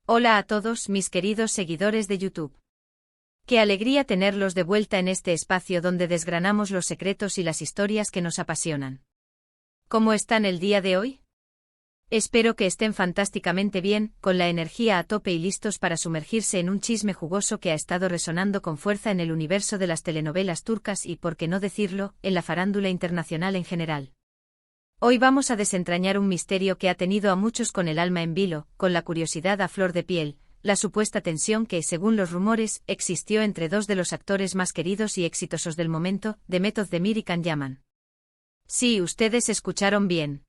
Hola a todos mis queridos seguidores de YouTube. Qué alegría tenerlos de vuelta en este espacio donde desgranamos los secretos y las historias que nos apasionan. ¿Cómo están el día de hoy? Espero que estén fantásticamente bien, con la energía a tope y listos para sumergirse en un chisme jugoso que ha estado resonando con fuerza en el universo de las telenovelas turcas y, por qué no decirlo, en la farándula internacional en general. Hoy vamos a desentrañar un misterio que ha tenido a muchos con el alma en vilo, con la curiosidad a flor de piel, la supuesta tensión que, según los rumores, existió entre dos de los actores más queridos y exitosos del momento, Demet Özdemir y Can Yaman. Sí, ustedes escucharon bien.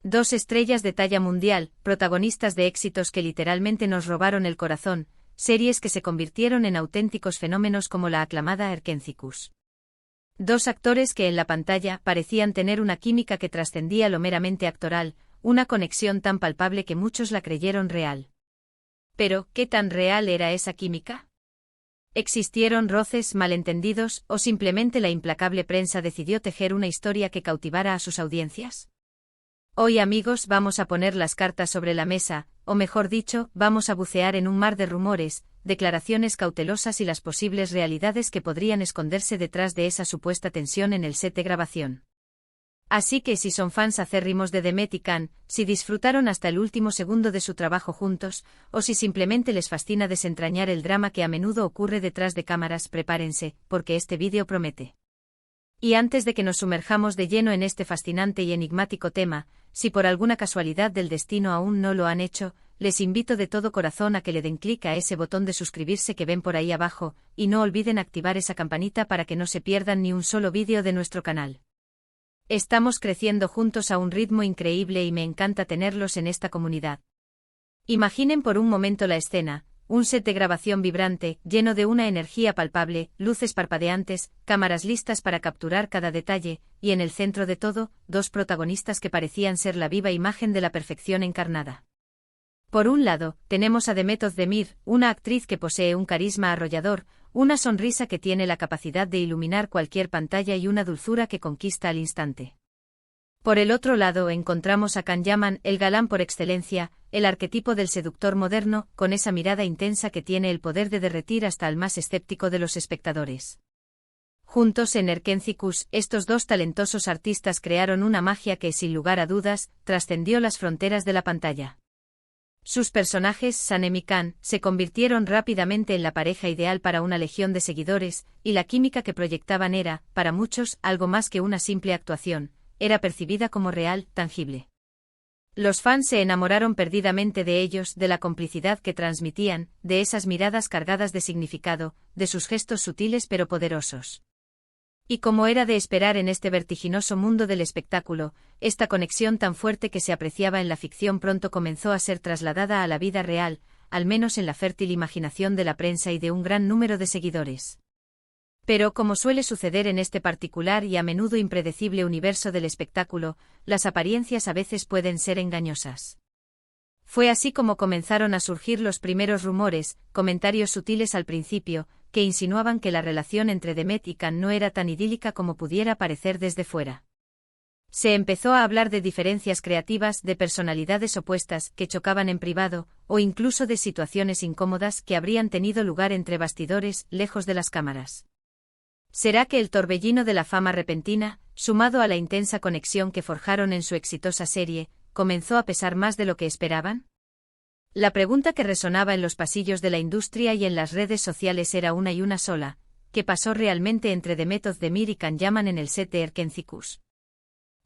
Dos estrellas de talla mundial, protagonistas de éxitos que literalmente nos robaron el corazón, series que se convirtieron en auténticos fenómenos como la aclamada Erkenci. Dos actores que en la pantalla parecían tener una química que trascendía lo meramente actoral, una conexión tan palpable que muchos la creyeron real. Pero, ¿qué tan real era esa química? ¿Existieron roces, malentendidos, o simplemente la implacable prensa decidió tejer una historia que cautivara a sus audiencias? Hoy, amigos, vamos a poner las cartas sobre la mesa, o mejor dicho, vamos a bucear en un mar de rumores, declaraciones cautelosas y las posibles realidades que podrían esconderse detrás de esa supuesta tensión en el set de grabación. Así que si son fans acérrimos de Demet y Can, si disfrutaron hasta el último segundo de su trabajo juntos, o si simplemente les fascina desentrañar el drama que a menudo ocurre detrás de cámaras, prepárense, porque este vídeo promete. Y antes de que nos sumerjamos de lleno en este fascinante y enigmático tema, si por alguna casualidad del destino aún no lo han hecho, les invito de todo corazón a que le den clic a ese botón de suscribirse que ven por ahí abajo, y no olviden activar esa campanita para que no se pierdan ni un solo vídeo de nuestro canal. Estamos creciendo juntos a un ritmo increíble y me encanta tenerlos en esta comunidad. Imaginen por un momento la escena. Un set de grabación vibrante, lleno de una energía palpable, luces parpadeantes, cámaras listas para capturar cada detalle, y en el centro de todo, dos protagonistas que parecían ser la viva imagen de la perfección encarnada. Por un lado, tenemos a Demet Özdemir, una actriz que posee un carisma arrollador, una sonrisa que tiene la capacidad de iluminar cualquier pantalla y una dulzura que conquista al instante. Por el otro lado encontramos a Can Yaman, el galán por excelencia, el arquetipo del seductor moderno, con esa mirada intensa que tiene el poder de derretir hasta al más escéptico de los espectadores. Juntos en Erkenci, estos dos talentosos artistas crearon una magia que, sin lugar a dudas, trascendió las fronteras de la pantalla. Sus personajes, Sanem y Can, se convirtieron rápidamente en la pareja ideal para una legión de seguidores, y la química que proyectaban era, para muchos, algo más que una simple actuación. Era percibida como real, tangible. Los fans se enamoraron perdidamente de ellos, de la complicidad que transmitían, de esas miradas cargadas de significado, de sus gestos sutiles pero poderosos. Y como era de esperar en este vertiginoso mundo del espectáculo, esta conexión tan fuerte que se apreciaba en la ficción pronto comenzó a ser trasladada a la vida real, al menos en la fértil imaginación de la prensa y de un gran número de seguidores. Pero como suele suceder en este particular y a menudo impredecible universo del espectáculo, las apariencias a veces pueden ser engañosas. Fue así como comenzaron a surgir los primeros rumores, comentarios sutiles al principio, que insinuaban que la relación entre Demet y Can no era tan idílica como pudiera parecer desde fuera. Se empezó a hablar de diferencias creativas, de personalidades opuestas que chocaban en privado, o incluso de situaciones incómodas que habrían tenido lugar entre bastidores, lejos de las cámaras. ¿Será que el torbellino de la fama repentina, sumado a la intensa conexión que forjaron en su exitosa serie, comenzó a pesar más de lo que esperaban? La pregunta que resonaba en los pasillos de la industria y en las redes sociales era una y una sola: ¿qué pasó realmente entre Demet Özdemir y Can Yaman en el set de Erkenci?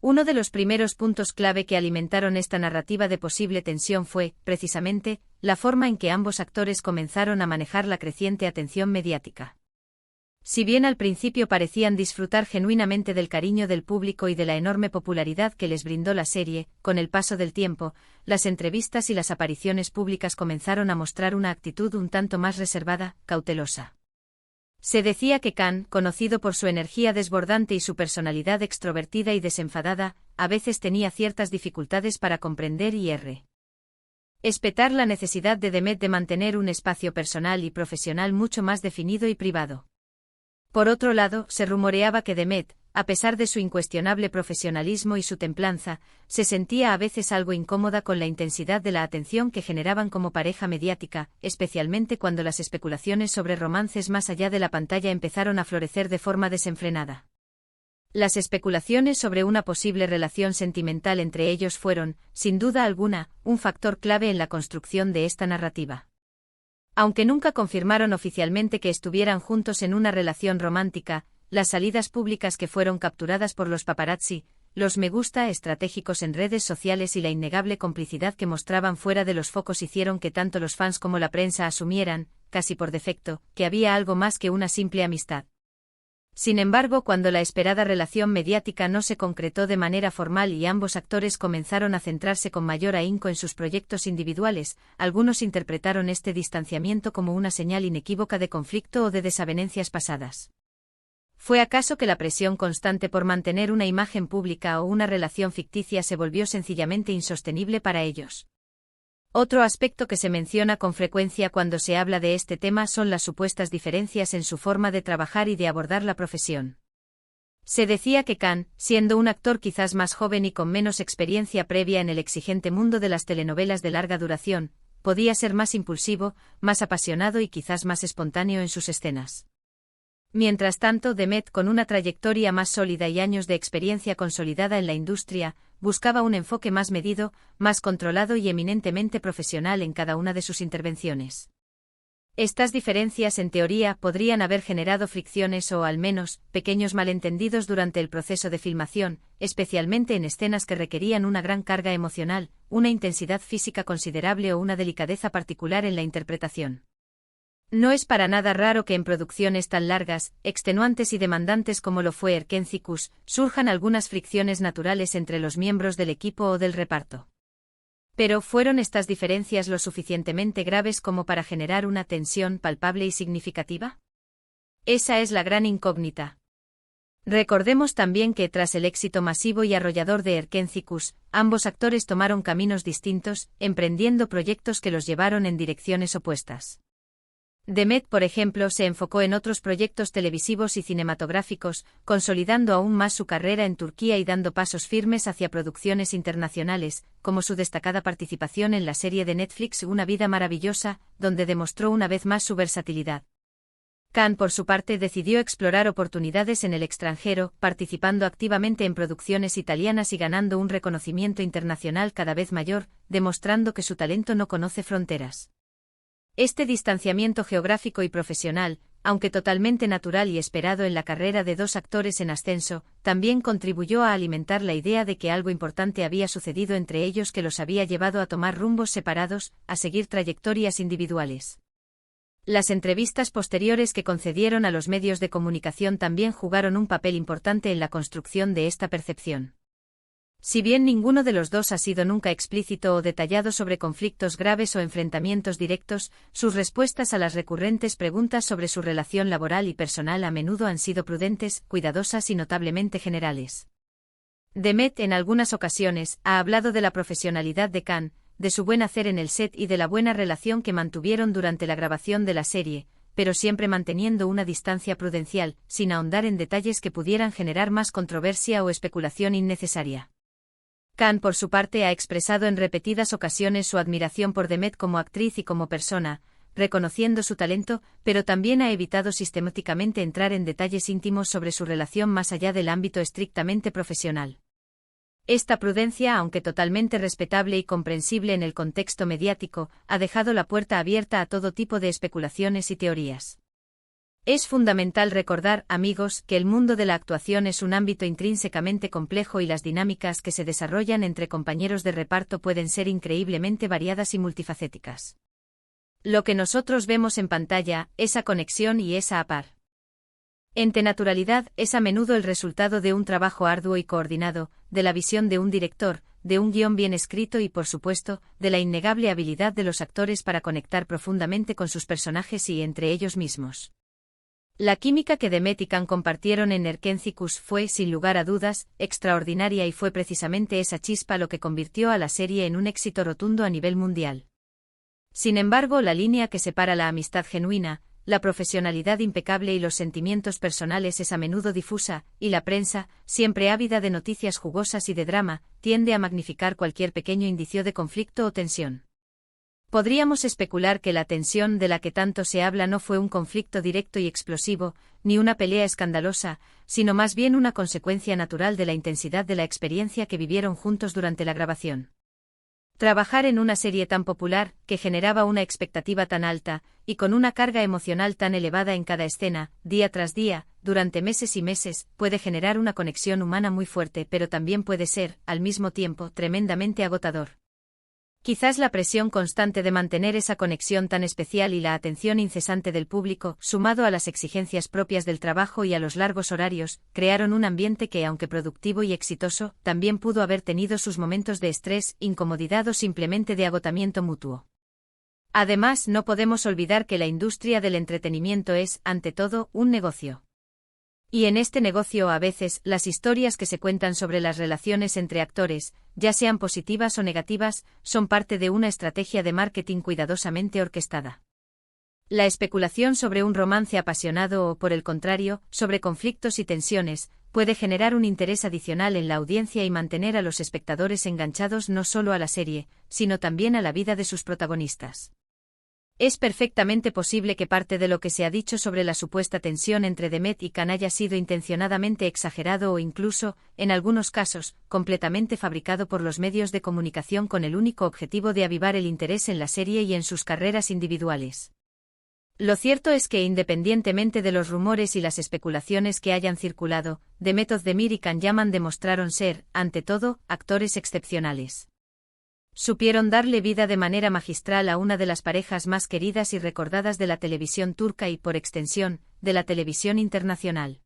Uno de los primeros puntos clave que alimentaron esta narrativa de posible tensión fue, precisamente, la forma en que ambos actores comenzaron a manejar la creciente atención mediática. Si bien al principio parecían disfrutar genuinamente del cariño del público y de la enorme popularidad que les brindó la serie, con el paso del tiempo, las entrevistas y las apariciones públicas comenzaron a mostrar una actitud un tanto más reservada, cautelosa. Se decía que Can, conocido por su energía desbordante y su personalidad extrovertida y desenfadada, a veces tenía ciertas dificultades para comprender y respetar la necesidad de Demet de mantener un espacio personal y profesional mucho más definido y privado. Por otro lado, se rumoreaba que Demet, a pesar de su incuestionable profesionalismo y su templanza, se sentía a veces algo incómoda con la intensidad de la atención que generaban como pareja mediática, especialmente cuando las especulaciones sobre romances más allá de la pantalla empezaron a florecer de forma desenfrenada. Las especulaciones sobre una posible relación sentimental entre ellos fueron, sin duda alguna, un factor clave en la construcción de esta narrativa. Aunque nunca confirmaron oficialmente que estuvieran juntos en una relación romántica, las salidas públicas que fueron capturadas por los paparazzi, los me gusta estratégicos en redes sociales y la innegable complicidad que mostraban fuera de los focos hicieron que tanto los fans como la prensa asumieran, casi por defecto, que había algo más que una simple amistad. Sin embargo, cuando la esperada relación mediática no se concretó de manera formal y ambos actores comenzaron a centrarse con mayor ahínco en sus proyectos individuales, algunos interpretaron este distanciamiento como una señal inequívoca de conflicto o de desavenencias pasadas. ¿Fue acaso que la presión constante por mantener una imagen pública o una relación ficticia se volvió sencillamente insostenible para ellos? Otro aspecto que se menciona con frecuencia cuando se habla de este tema son las supuestas diferencias en su forma de trabajar y de abordar la profesión. Se decía que Khan, siendo un actor quizás más joven y con menos experiencia previa en el exigente mundo de las telenovelas de larga duración, podía ser más impulsivo, más apasionado y quizás más espontáneo en sus escenas. Mientras tanto, Demet, con una trayectoria más sólida y años de experiencia consolidada en la industria, buscaba un enfoque más medido, más controlado y eminentemente profesional en cada una de sus intervenciones. Estas diferencias, en teoría, podrían haber generado fricciones o, al menos, pequeños malentendidos durante el proceso de filmación, especialmente en escenas que requerían una gran carga emocional, una intensidad física considerable o una delicadeza particular en la interpretación. No es para nada raro que en producciones tan largas, extenuantes y demandantes como lo fue Erkenci-Kuş, surjan algunas fricciones naturales entre los miembros del equipo o del reparto. Pero ¿fueron estas diferencias lo suficientemente graves como para generar una tensión palpable y significativa? Esa es la gran incógnita. Recordemos también que tras el éxito masivo y arrollador de Erkenci-Kuş, ambos actores tomaron caminos distintos, emprendiendo proyectos que los llevaron en direcciones opuestas. Demet, por ejemplo, se enfocó en otros proyectos televisivos y cinematográficos, consolidando aún más su carrera en Turquía y dando pasos firmes hacia producciones internacionales, como su destacada participación en la serie de Netflix Una vida maravillosa, donde demostró una vez más su versatilidad. Khan, por su parte, decidió explorar oportunidades en el extranjero, participando activamente en producciones italianas y ganando un reconocimiento internacional cada vez mayor, demostrando que su talento no conoce fronteras. Este distanciamiento geográfico y profesional, aunque totalmente natural y esperado en la carrera de dos actores en ascenso, también contribuyó a alimentar la idea de que algo importante había sucedido entre ellos que los había llevado a tomar rumbos separados, a seguir trayectorias individuales. Las entrevistas posteriores que concedieron a los medios de comunicación también jugaron un papel importante en la construcción de esta percepción. Si bien ninguno de los dos ha sido nunca explícito o detallado sobre conflictos graves o enfrentamientos directos, sus respuestas a las recurrentes preguntas sobre su relación laboral y personal a menudo han sido prudentes, cuidadosas y notablemente generales. Demet, en algunas ocasiones, ha hablado de la profesionalidad de Khan, de su buen hacer en el set y de la buena relación que mantuvieron durante la grabación de la serie, pero siempre manteniendo una distancia prudencial, sin ahondar en detalles que pudieran generar más controversia o especulación innecesaria. Khan, por su parte, ha expresado en repetidas ocasiones su admiración por Demet como actriz y como persona, reconociendo su talento, pero también ha evitado sistemáticamente entrar en detalles íntimos sobre su relación más allá del ámbito estrictamente profesional. Esta prudencia, aunque totalmente respetable y comprensible en el contexto mediático, ha dejado la puerta abierta a todo tipo de especulaciones y teorías. Es fundamental recordar, amigos, que el mundo de la actuación es un ámbito intrínsecamente complejo y las dinámicas que se desarrollan entre compañeros de reparto pueden ser increíblemente variadas y multifacéticas. Lo que nosotros vemos en pantalla, esa conexión y esa aparente naturalidad, es a menudo el resultado de un trabajo arduo y coordinado, de la visión de un director, de un guión bien escrito y, por supuesto, de la innegable habilidad de los actores para conectar profundamente con sus personajes y entre ellos mismos. La química que Demet y Khan compartieron en Erkenci-Kuş fue, sin lugar a dudas, extraordinaria y fue precisamente esa chispa lo que convirtió a la serie en un éxito rotundo a nivel mundial. Sin embargo, la línea que separa la amistad genuina, la profesionalidad impecable y los sentimientos personales es a menudo difusa, y la prensa, siempre ávida de noticias jugosas y de drama, tiende a magnificar cualquier pequeño indicio de conflicto o tensión. Podríamos especular que la tensión de la que tanto se habla no fue un conflicto directo y explosivo, ni una pelea escandalosa, sino más bien una consecuencia natural de la intensidad de la experiencia que vivieron juntos durante la grabación. Trabajar en una serie tan popular, que generaba una expectativa tan alta, y con una carga emocional tan elevada en cada escena, día tras día, durante meses y meses, puede generar una conexión humana muy fuerte, pero también puede ser, al mismo tiempo, tremendamente agotador. Quizás la presión constante de mantener esa conexión tan especial y la atención incesante del público, sumado a las exigencias propias del trabajo y a los largos horarios, crearon un ambiente que, aunque productivo y exitoso, también pudo haber tenido sus momentos de estrés, incomodidad o simplemente de agotamiento mutuo. Además, no podemos olvidar que la industria del entretenimiento es, ante todo, un negocio. Y en este negocio a veces, las historias que se cuentan sobre las relaciones entre actores, ya sean positivas o negativas, son parte de una estrategia de marketing cuidadosamente orquestada. La especulación sobre un romance apasionado o, por el contrario, sobre conflictos y tensiones, puede generar un interés adicional en la audiencia y mantener a los espectadores enganchados no solo a la serie, sino también a la vida de sus protagonistas. Es perfectamente posible que parte de lo que se ha dicho sobre la supuesta tensión entre Demet y Can haya sido intencionadamente exagerado o incluso, en algunos casos, completamente fabricado por los medios de comunicación con el único objetivo de avivar el interés en la serie y en sus carreras individuales. Lo cierto es que independientemente de los rumores y las especulaciones que hayan circulado, Demet Özdemir y Can Yaman demostraron ser, ante todo, actores excepcionales. Supieron darle vida de manera magistral a una de las parejas más queridas y recordadas de la televisión turca y, por extensión, de la televisión internacional.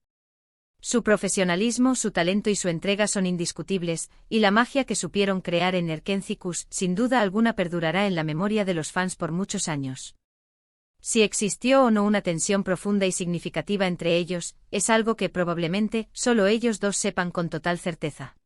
Su profesionalismo, su talento y su entrega son indiscutibles, y la magia que supieron crear en Erkencikus, sin duda alguna perdurará en la memoria de los fans por muchos años. Si existió o no una tensión profunda y significativa entre ellos, es algo que probablemente solo ellos dos sepan con total certeza.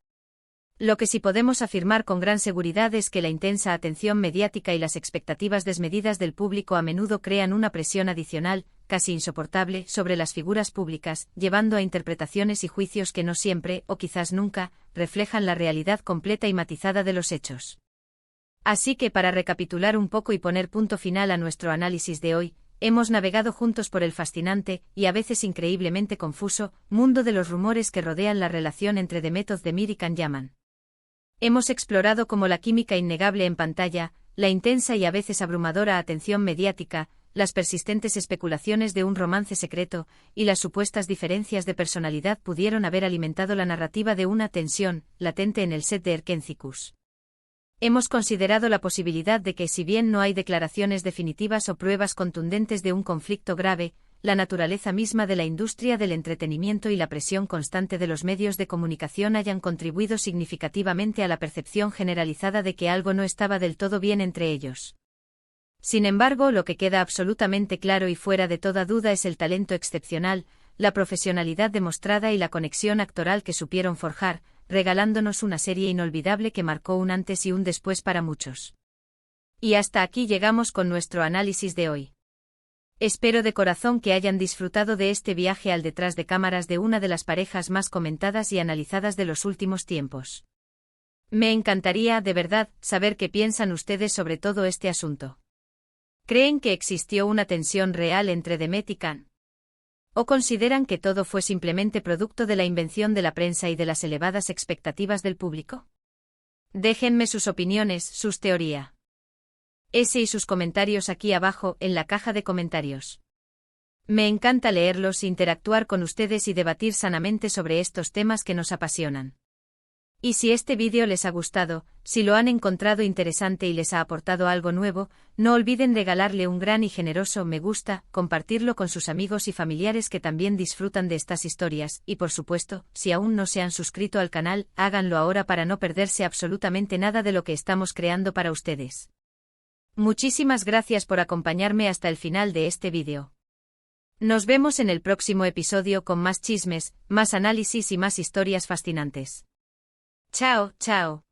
Lo que sí podemos afirmar con gran seguridad es que la intensa atención mediática y las expectativas desmedidas del público a menudo crean una presión adicional, casi insoportable, sobre las figuras públicas, llevando a interpretaciones y juicios que no siempre, o quizás nunca, reflejan la realidad completa y matizada de los hechos. Así que para recapitular un poco y poner punto final a nuestro análisis de hoy, hemos navegado juntos por el fascinante, y a veces increíblemente confuso, mundo de los rumores que rodean la relación entre Demet Özdemir y Can Yaman. Hemos explorado cómo la química innegable en pantalla, la intensa y a veces abrumadora atención mediática, las persistentes especulaciones de un romance secreto, y las supuestas diferencias de personalidad pudieron haber alimentado la narrativa de una tensión latente en el set de Erkencikus. Hemos considerado la posibilidad de que, si bien no hay declaraciones definitivas o pruebas contundentes de un conflicto grave, la naturaleza misma de la industria del entretenimiento y la presión constante de los medios de comunicación hayan contribuido significativamente a la percepción generalizada de que algo no estaba del todo bien entre ellos. Sin embargo, lo que queda absolutamente claro y fuera de toda duda es el talento excepcional, la profesionalidad demostrada y la conexión actoral que supieron forjar, regalándonos una serie inolvidable que marcó un antes y un después para muchos. Y hasta aquí llegamos con nuestro análisis de hoy. Espero de corazón que hayan disfrutado de este viaje al detrás de cámaras de una de las parejas más comentadas y analizadas de los últimos tiempos. Me encantaría, de verdad, saber qué piensan ustedes sobre todo este asunto. ¿Creen que existió una tensión real entre Demet y Can? ¿O consideran que todo fue simplemente producto de la invención de la prensa y de las elevadas expectativas del público? Déjenme sus opiniones, sus teorías. Ese y sus comentarios aquí abajo, en la caja de comentarios. Me encanta leerlos, interactuar con ustedes y debatir sanamente sobre estos temas que nos apasionan. Y si este vídeo les ha gustado, si lo han encontrado interesante y les ha aportado algo nuevo, no olviden regalarle un gran y generoso me gusta, compartirlo con sus amigos y familiares que también disfrutan de estas historias, y por supuesto, si aún no se han suscrito al canal, háganlo ahora para no perderse absolutamente nada de lo que estamos creando para ustedes. Muchísimas gracias por acompañarme hasta el final de este vídeo. Nos vemos en el próximo episodio con más chismes, más análisis y más historias fascinantes. Chao, chao.